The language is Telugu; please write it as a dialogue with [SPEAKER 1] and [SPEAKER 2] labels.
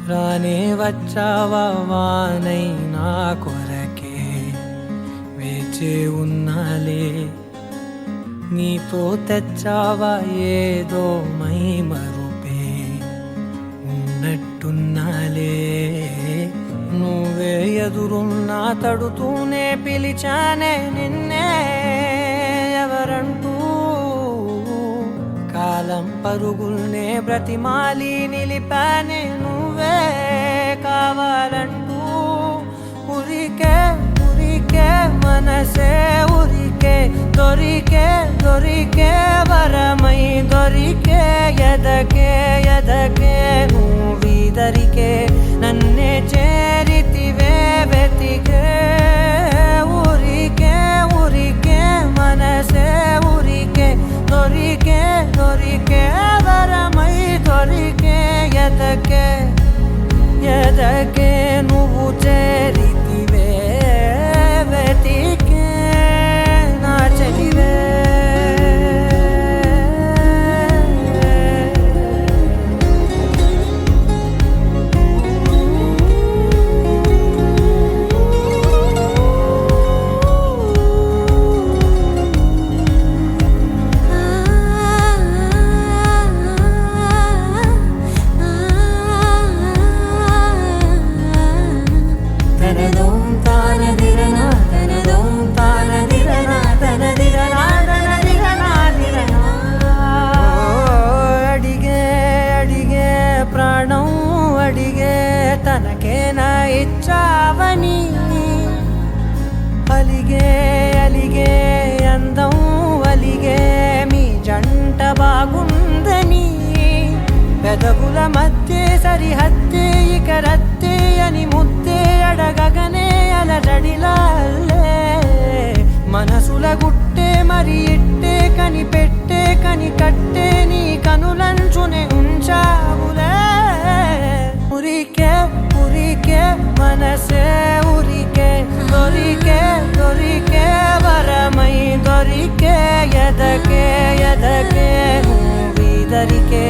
[SPEAKER 1] రానే వచ్చావా వానై నా కొరకే వేచి ఉన్నాలే, నీతో తెచ్చావా ఏదో మై మరుపే ఉన్నట్టున్నాలే. నువ్వే ఎదురున్నా తడుతూనే పిలిచానే నిన్నే ఎవరంటూ, కాలం పరుగుల్నే బ్రతిమాలి నిలిపానే నువ్వే కావాలంటూ. ఉరికే ఉరికే మనసే ఉరికే, దొరికే దొరికే వరమై దొరికే, ఎదకే ఎదకే నువ్విదరికే నన్నే చేరితివే వెతికే. ఉరికే ఉరికే మనసే ఉరికే, దొరికే దొరికే వరమై దొరికే, ఎదకే ఎదకే నువ్వు చేరితివే వెతికే నా చెలివే. తనకేనా ఇచ్చావని అలిగే అలిగే అందం అలిగే మీ జంట బాగుందని, పెదవుల మధ్య సరిహద్దే ఇక రద్దే అని ముద్దే అడగగనే అలజడిలాలే. మనసుల గుట్టే మరి ఇట్టే కనిపెట్టే కని కట్టే నీ కనులంచునే ఉంచావులే. ఉరికే ఉరికే మనసే ఉరికే, దొరికే దొరికే వరమై దొరికే, ఎదకే ఎదకే నువ్విదరికే